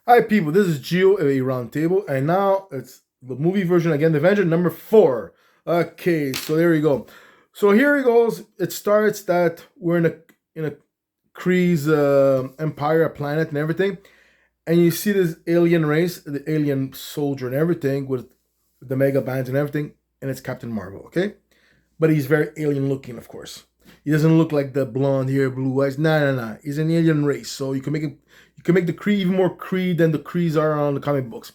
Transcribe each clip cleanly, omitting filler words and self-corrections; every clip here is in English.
Hi, people. This is Geo of a Roundtable, and now it's the movie version again, The Avenger number 4. Okay, so there you go. So here it goes. It starts that we're in a Kree's empire, a planet, and everything, and you see this alien race, the alien soldier, and everything with the mega bands and everything, and it's Captain Marvel. Okay, but he's very alien looking, of course. He doesn't look like the blonde hair, blue eyes. Nah, nah, nah. He's an alien race, so you can make the Kree even more Kree than the Krees are on the comic books.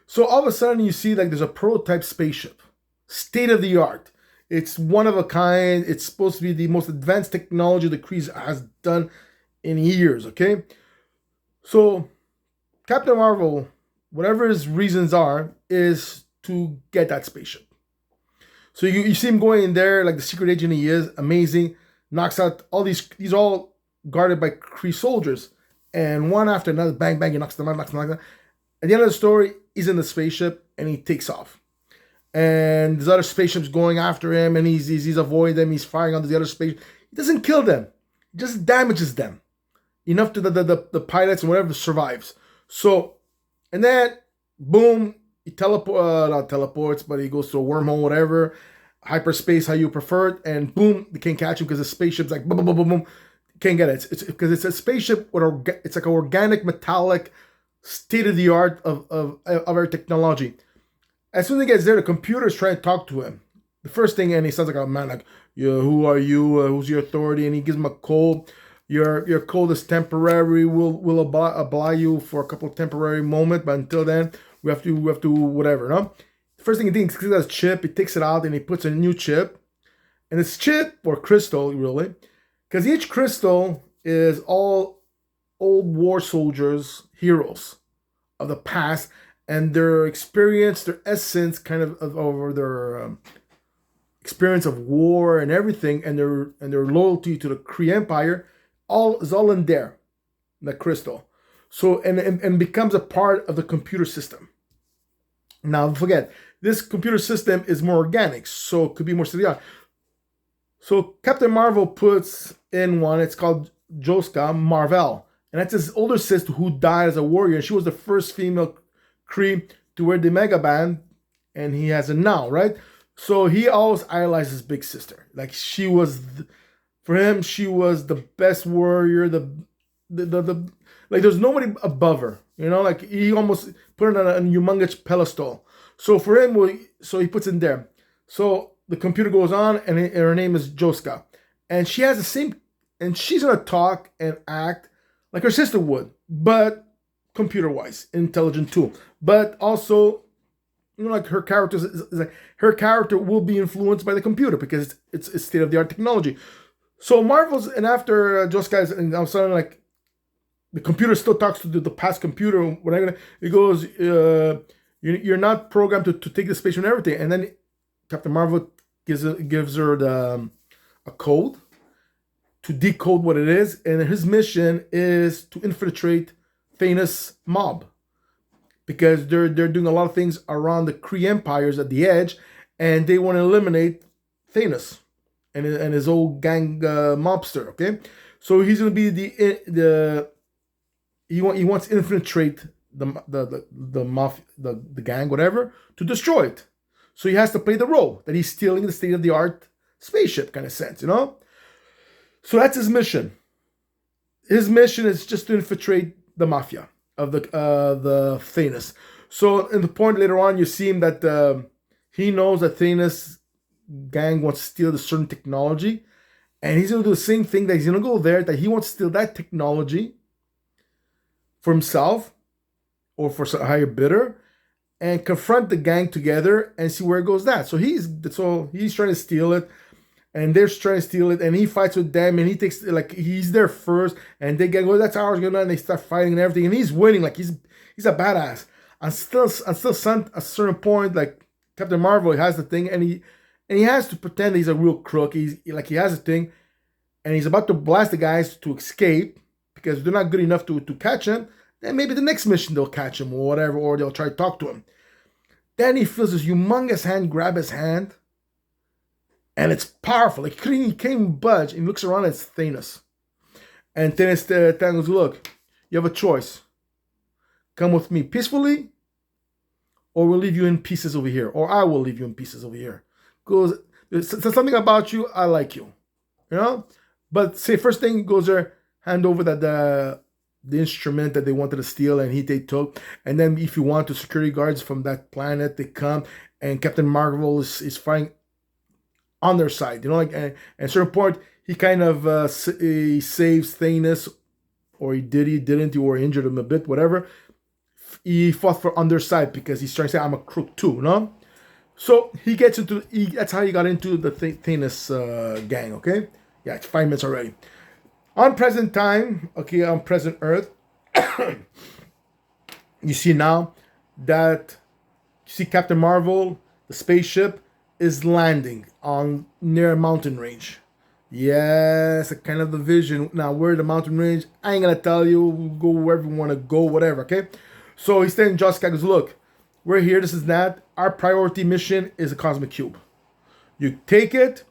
So all of a sudden, you see like there's a prototype spaceship, state of the art. It's one of a kind. It's supposed to be the most advanced technology the Krees has done in years. Okay, so Captain Marvel, whatever his reasons are, is to get that spaceship. So you see him going in there like the secret agent he is, amazing, knocks out all these all guarded by Kree soldiers, and one after another, bang bang, he knocks them out, knocks them out. At the end of the story, he's in the spaceship and he takes off. And there's other spaceships going after him, and he's avoiding them. He's firing on the other space. He doesn't kill them; he just damages them enough to the pilots and whatever survives. So, and then boom, he not teleports, but he goes to a wormhole, whatever, hyperspace, how you prefer it, and boom, they can't catch him because the spaceship's like boom, boom, boom, boom, boom. Can't get it. It's because it's a spaceship with it's like an organic, metallic, state of the art of our technology. As soon as he gets there, the computer's trying to talk to him. The first thing, and he sounds like a man, like, yeah, who are you? Who's your authority? And he gives him a code. Your code is temporary. We'll oblige you for a couple of temporary moments, but until then, we have to whatever. No. The first thing he thinks is a chip. He takes it out and he puts a new chip, and it's chip or crystal really, because each crystal is all old war soldiers, heroes of the past, and their experience, their essence, kind of over their experience of war and everything, and their loyalty to the Kree Empire, all is all in there, in the crystal. So and becomes a part of the computer system. Now, don't forget, this computer system is more organic, so it could be more state of the art. So Captain Marvel puts in one. It's called Joska Marvel, and that's his older sister who died as a warrior. And she was the first female Kree to wear the mega band, and he has it now, right? So he always idolized his big sister. Like for him, she was the best warrior. The like there's nobody above her. You know, like he almost put her on a humongous pedestal. So for him, so he puts in there. So the computer goes on, and her name is Joska, and she has the same, and she's gonna talk and act like her sister would, but computer-wise, intelligent too. But also, like her character is like her character will be influenced by the computer because it's state-of-the-art technology. So Marvel's, and after Joska, and all of a sudden, like the computer still talks to the past computer. Whatever it goes, you're not programmed to take the space and everything. And then Captain Marvel gives her a code to decode what it is, and his mission is to infiltrate Thanos' mob because they're doing a lot of things around the Kree empires at the edge, and they want to eliminate Thanos and his old gang mobster. Okay, so he's gonna be he wants to infiltrate the mafia, the gang, whatever, to destroy it. So he has to play the role that he's stealing the state of the art spaceship, kind of sense, you know. So that's his mission. His mission is just to infiltrate the mafia of the Thanos. So in the point later on, you see him that he knows that Thanos gang wants to steal the certain technology, and he's gonna do the same thing. That he's gonna go there, that he wants to steal that technology for himself or for a higher bidder, and confront the gang together and see where it goes. That so he's trying to steal it, and they're trying to steal it, and he fights with them, and he takes, like, he's there first, and they get, well, that's ours, going on, and they start fighting and everything, and he's winning, like he's a badass. Until a certain point, like Captain Marvel has the thing, and he has to pretend he's a real crook. He has a thing, and he's about to blast the guys to escape because they're not good enough to catch him. Then maybe the next mission they'll catch him or whatever, or they'll try to talk to him. Then he feels this humongous hand grab his hand, and it's powerful. Like he can't even budge. And he looks around, and it's Thanos. And Thanos tells him, look, you have a choice. come with me peacefully, or we'll leave you in pieces over here, or I will leave you in pieces over here. Goes, there's something about you, I like you, you know. But say first thing goes there, hand over that the instrument that they wanted to steal, and they took. And then if you want to, security guards from that planet, they come, and Captain Marvel is fighting on their side, you know, like, and at a certain point he kind of he saves Thanos, or he didn't, or injured him a bit, whatever. He fought for on their side because he's trying to say I'm a crook too, you know. So he gets into that's how he got into the Thanos gang. Okay, yeah, it's 5 minutes already. On present time, okay, on present Earth, you see now that you see Captain Marvel, the spaceship is landing on near a mountain range. Yes, a kind of the vision. Now, where the mountain range, I ain't gonna tell you. We'll go wherever we want to go, whatever. Okay. So he's saying, Jessica goes, look, we're here. This is that. Our priority mission is a cosmic cube. You take it,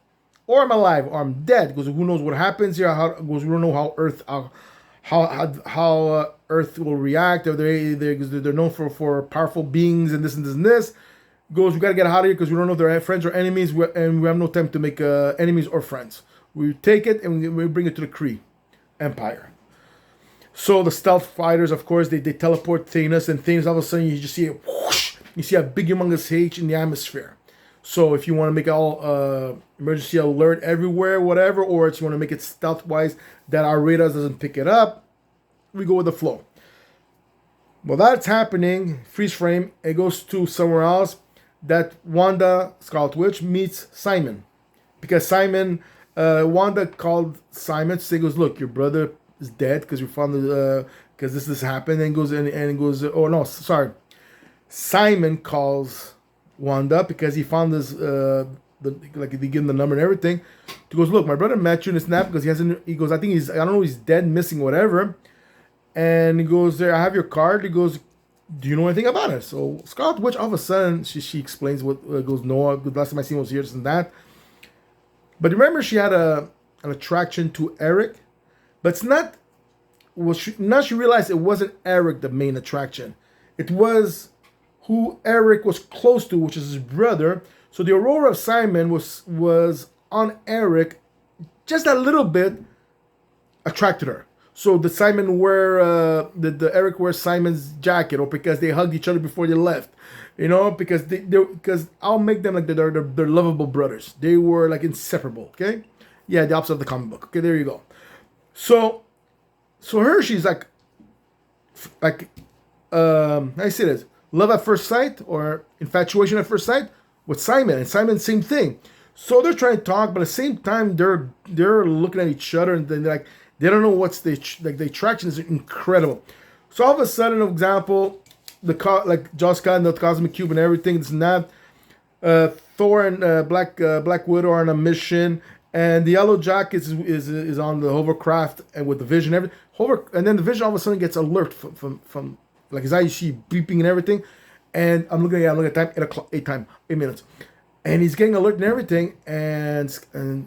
or I'm alive, or I'm dead. Because who knows what happens here? We don't know how Earth, how Earth will react. They're known for powerful beings and this and this and this. Goes, we gotta get out of here because we don't know if they're friends or enemies, and we have no time to make enemies or friends. We take it and we bring it to the Kree Empire. So the stealth fighters, of course, they teleport Thanos, and Thanos all of a sudden you just see it whoosh, you see a big humongous H in the atmosphere. So if you want to make it all emergency alert everywhere, whatever, or if you want to make it stealth wise that our radar doesn't pick it up, we go with the flow. Well, that's happening. Freeze frame. It goes to somewhere else. That Wanda, Scarlet Witch, meets Simon, because Simon, Wanda called Simon. She goes, "Look, your brother is dead because we found the because this happened." And goes and goes. Oh no, sorry. Simon calls Wanda because he found this. Like they give him the number and everything. He goes, "Look, my brother met you in a snap because he hasn't." He goes, "I think I don't know, he's dead, missing, whatever." And he goes, "There, I have your card." He goes, "Do you know anything about it?" So Scarlet Witch, all of a sudden, she explains what goes. "No, the last time I seen was here, this and that." But remember, she had an attraction to Eric, but it's not. Well, now she realized it wasn't Eric the main attraction. It was who Eric was close to, which is his brother. So the aurora of Simon was on Eric, just a little bit attracted her. So did Simon wear did Eric wear Simon's jacket, or because they hugged each other before they left? You know, because because I'll make them like they're lovable brothers. They were like inseparable. Okay, yeah, the opposite of the comic book. Okay, there you go. So her, she's like I say this, love at first sight or infatuation at first sight with Simon, and Simon same thing. So they're trying to talk, but at the same time they're looking at each other, and then they're like. They don't know what's the attraction is incredible. So all of a sudden, for example, like Jessica and the Cosmic Cube and everything, this and that. Thor and Black Widow are on a mission, and the Yellow Jacket is on the hovercraft and with the Vision, everything. And then the Vision all of a sudden gets alert from like his eyes, you see beeping and everything. And I'm looking at time, 8 minutes, and he's getting alert and everything, and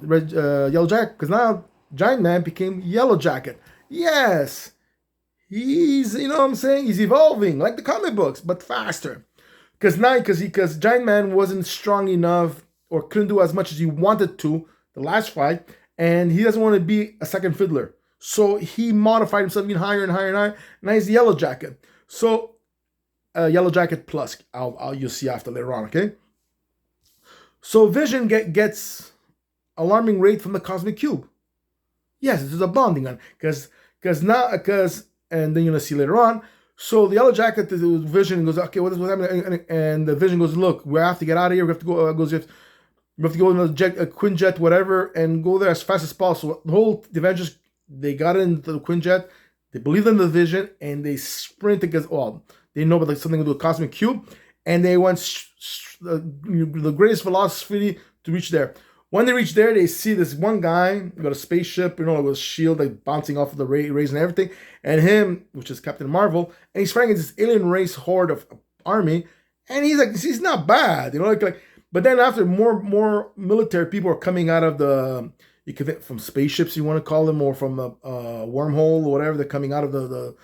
Yellow Jacket, because now Giant Man became Yellow Jacket. Yes, he's, you know what I'm saying, he's evolving like the comic books, but faster. Because Giant Man wasn't strong enough or couldn't do as much as he wanted to the last fight, and he doesn't want to be a second fiddler. So he modified himself even higher and higher and higher. Now he's the Yellow Jacket. So Yellow Jacket Plus, you'll see after later on. Okay. So Vision gets alarming rate from the Cosmic Cube. Yes, this is a bonding one, because and then you're gonna see later on. So the Yellow Jacket, the Vision goes, okay, what's happening? And the Vision goes, look, we have to get out of here. We have to go. We have to go in a Quinjet, whatever, and go there as fast as possible. The Avengers, they got into the Quinjet. They believed in the Vision, and they sprinted because they know about something to do with Cosmic Cube, and they went the greatest velocity to reach there. When they reach there, they see this one guy got a spaceship, with a shield like bouncing off of the rays and everything, and him, which is Captain Marvel, and he's fighting this alien race horde of army, and he's not bad, but then after more military people are coming out of from spaceships, you want to call them, or from a wormhole or whatever, they're coming out of the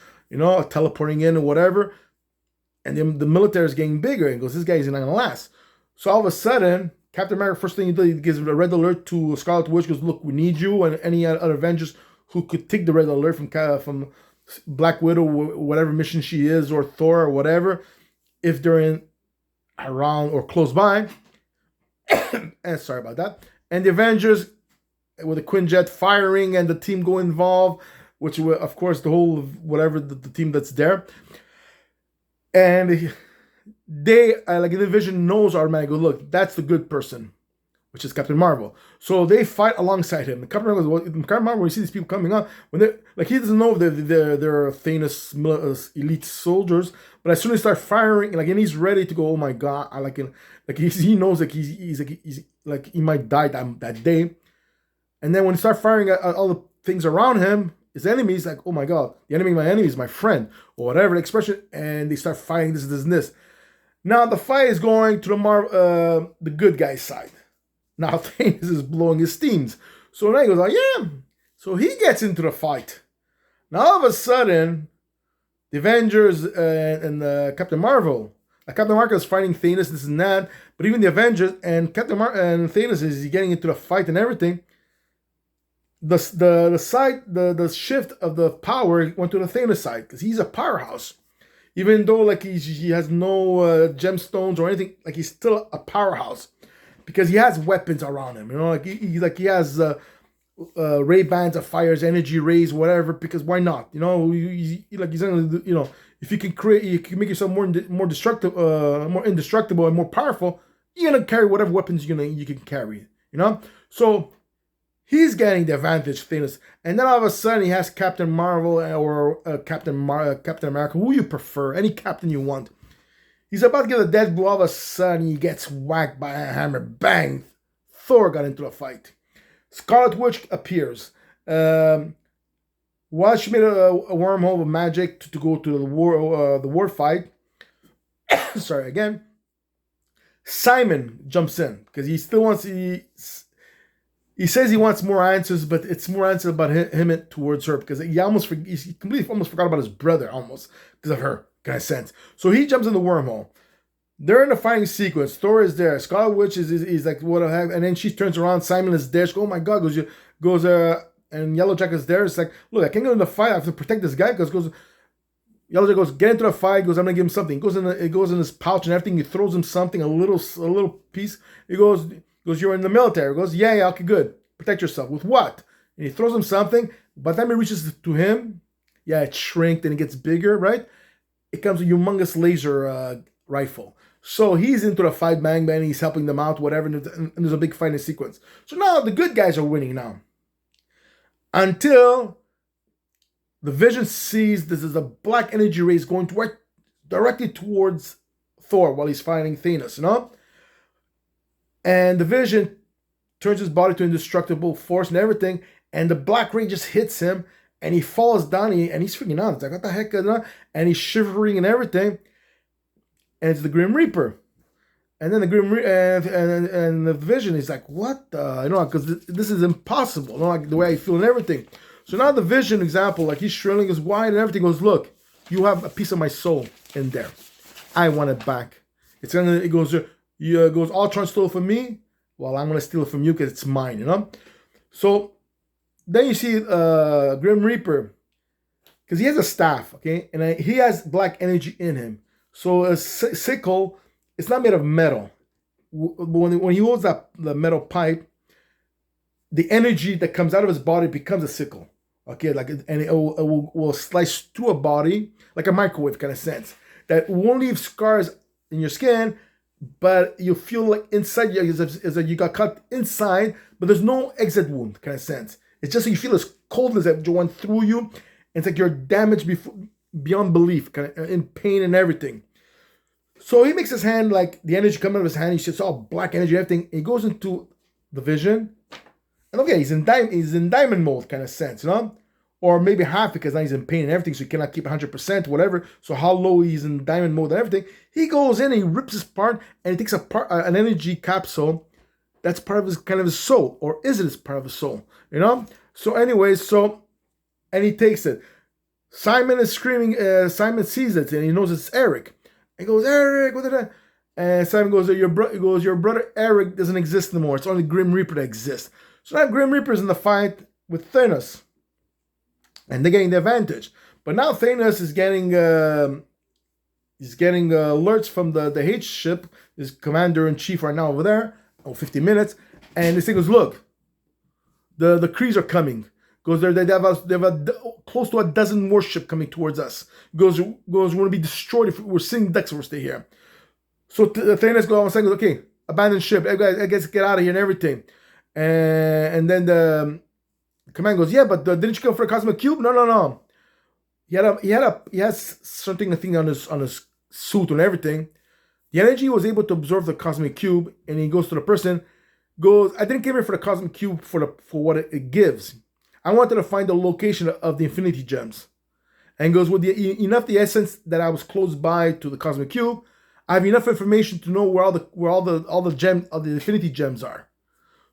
teleporting in or whatever. And then the military is getting bigger, and goes, this guy's not gonna last. So all of a sudden, Captain America, first thing he does, he gives a red alert to Scarlet Witch, goes, look, we need you, and any other Avengers who could take the red alert from Black Widow, whatever mission she is, or Thor, or whatever, if they're in around or close by. And sorry about that. And the Avengers, with the Quinjet firing and the team go involved, which of course the whole whatever the team that's there, and they like the Division knows automatically. Look, that's the good person, which is Captain Marvel. So they fight alongside him. Captain Marvel, when you see these people coming up, when they like he doesn't know if they're Thanos elite soldiers, but as soon as they start firing, like and he's ready to go. Oh my god! I like he knows like he's like he might die that day. And then when he starts firing at all the things around him, his enemies, like, oh my god, the enemy of my enemy is my friend, or whatever the expression, and they start fighting this, and this. Now the fight is going to the good guy's side. Now Thanos is blowing his steams. So now he goes like, yeah. So he gets into the fight. Now all of a sudden, the Avengers and Captain Marvel. Captain Marvel is fighting Thanos, this and that, but even the Avengers and and Thanos is getting into the fight and everything. The shift of the power went to the Thanos side because he's a powerhouse. Even though like he has no gemstones or anything, like he's still a powerhouse because he has weapons around him. You know, like he has ray bands that fires energy rays, whatever. Because why not? You know, he's gonna, you know, if you can create, you can make yourself more destructive, more indestructible, and more powerful. You're gonna carry whatever weapons you can carry. You know, so. He's getting the advantage, Thanos, and then all of a sudden he has Captain Marvel or Captain America, who you prefer, any captain you want. He's about to get a death blow. All of a sudden he gets whacked by a hammer. Bang! Thor got into a fight. Scarlet Witch appears. While she made a wormhole of magic to go to the war fight. Sorry again. Simon jumps in because he still wants He says he wants more answers, but it's more answers about him towards her because he completely almost forgot about his brother almost because of her kind of sense. So he jumps in the wormhole. They're in the fighting sequence. Thor is there. Scarlet Witch is like what the heck, and then she turns around. Simon is there. She goes, oh my god, goes and Yellow Jacket's there. It's like, look, I can't go in the fight. I have to protect this guy because Yellow Jacket goes, get into the fight. Goes, I'm gonna give him something. It goes in his pouch and everything. He throws him something, a little piece. He goes, you're in the military. He goes, yeah, okay, good. Protect yourself. With what? And he throws him something. By the time it reaches to him, yeah, it shrinks and it gets bigger, right? It comes a humongous laser rifle. So he's into the fight, bang, he's helping them out, whatever, and there's a big fighting sequence. So now the good guys are winning now. Until the Vision sees this is a black energy rays going directly towards Thor while he's fighting Thanos, you know? And the Vision turns his body to indestructible force and everything, and the black ray just hits him, and he falls down, and he's freaking out. It's like, what the heck? And he's shivering and everything, and it's the Grim Reaper. And then the Grim and the Vision is like, what the? You know, because this is impossible. You know, like the way I feel and everything. So now the Vision example, like he's shrilling his wide and everything, goes, look, you have a piece of my soul in there. I want it back. It goes, Ultron stole it from me. Well, I'm going to steal it from you because it's mine, you know? So then you see Grim Reaper, because he has a staff, okay? And he has black energy in him. So a sickle, it's not made of metal. When he holds the metal pipe, the energy that comes out of his body becomes a sickle, okay? And it will slice through a body like a microwave kind of sense. That won't leave scars in your skin, but you feel like inside you is that you got cut inside, but there's no exit wound kind of sense. It's just you feel as cold as that went through you, and it's like you're damaged beyond belief, kind of in pain and everything. So he makes his hand, like the energy coming out of his hand, he shoots all black energy and everything. He goes into the Vision, and okay, he's in diamond mode kind of sense, you know? Or maybe half because now he's in pain and everything, so he cannot keep 100%, whatever. So how low he's in diamond mode and everything. He goes in and he rips his part, and he takes an energy capsule that's part of his soul. Or is it part of his soul? You know? So anyways, and he takes it. Simon is screaming, Simon sees it, and he knows it's Eric. He goes, Eric, what did I? And Simon goes, your brother Eric doesn't exist anymore. It's only Grim Reaper that exists. So now Grim Reaper's in the fight with Thanos, and they're getting the advantage. But now Thanos is getting alerts from the H ship. His commander in chief right now over there. 50 minutes, and this thing goes, look, the Krees are coming. Goes there, they have close to a dozen warship coming towards us. Goes, we're going to be destroyed if we're seeing decks if we stay here. So Thanos goes, okay, abandon ship. I guess get out of here and everything. And then the command goes, yeah, but didn't you come for a cosmic cube? No. He has something, I think, on his suit and everything. The energy was able to absorb the cosmic cube, and he goes to the person, goes, I didn't come here for the cosmic cube for what it gives. I wanted to find the location of the infinity gems. And goes, with the essence that I was close by to the cosmic cube, I have enough information to know where all the infinity gems are.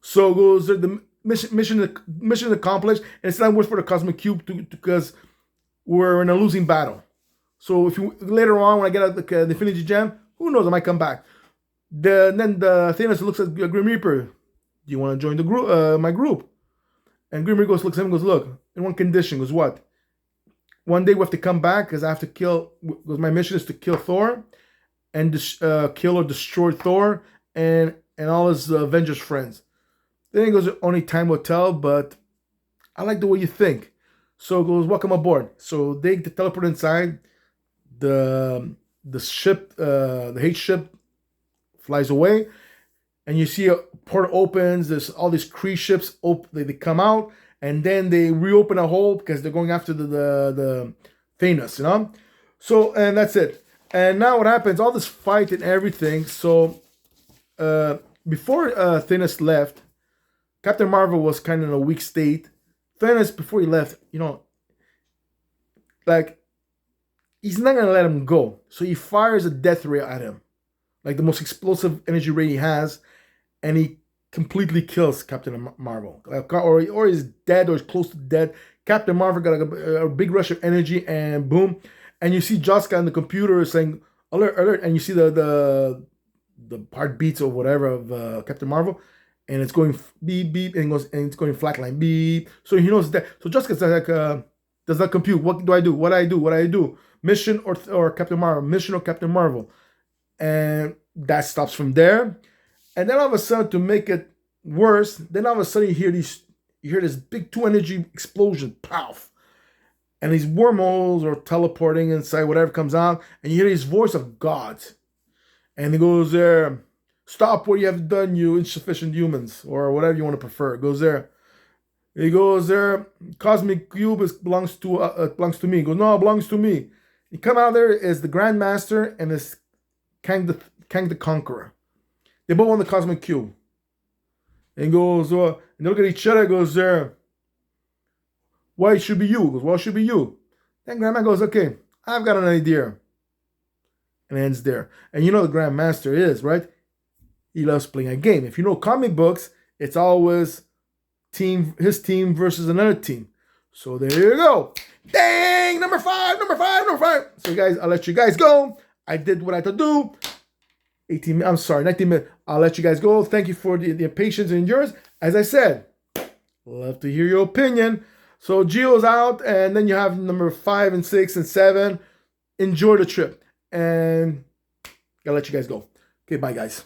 So goes, the mission accomplished, and it's not worth for the cosmic cube because we're in a losing battle. So if you later on when I get out the infinity gem, who knows? I might come back. Then the Thanos looks at Grim Reaper. Do you want to join the group? My group? And Grim Reaper looks at him and goes, look, in one condition. Goes, what? One day we have to come back because I have to kill. Because my mission is to kill Thor, and kill or destroy Thor and all his Avengers friends. Then he goes, only time will tell. But I like the way you think. So he goes, welcome aboard. So they teleport inside the ship, the H ship flies away, and you see a port opens. There's all these Kree ships. They come out, and then they reopen a hole because they're going after the Thanos, you know. So and that's it. And now what happens? All this fight and everything. So before Thanos left, Captain Marvel was kind of in a weak state. Thanos, before he left, you know, like, he's not going to let him go. So he fires a death ray at him. Like the most explosive energy ray he has. And he completely kills Captain Marvel. Or he's dead or he's close to dead. Captain Marvel got a big rush of energy and boom. And you see Jessica on the computer saying, alert, alert. And you see the heartbeats or whatever of Captain Marvel. And it's going beep, beep. And it's going flatline, beep. So he knows that. So Jessica's like, does not compute. What do I do? What do I do? Mission or Captain Marvel? Mission or Captain Marvel? And that stops from there. And then all of a sudden, to make it worse, then all of a sudden you hear this big 2 energy explosion, pow! And these wormholes are teleporting inside whatever comes out, and you hear this voice of God. And he goes there, stop what you have done, you insufficient humans, or whatever you want to prefer. It goes there. He goes there, cosmic cube belongs to me. He goes, no, it belongs to me. He come out there is the Grandmaster and is Kang the Conqueror. They both want the cosmic cube. And he goes, and they look at each other, goes there, why it should be you? He goes, well, it should be you. Then Grandma goes, okay, I've got an idea. And it ends there. And you know the Grandmaster is, right? He loves playing a game. If you know comic books, it's always his team versus another team. So there you go. Dang! Number five. So guys, I'll let you guys go. I did what I had to do. 19 minutes. I'll let you guys go. Thank you for the patience and endurance. As I said, love to hear your opinion. So Gio's out, and then you have number 5 and 6 and 7. Enjoy the trip. And I'll let you guys go. Okay, bye guys.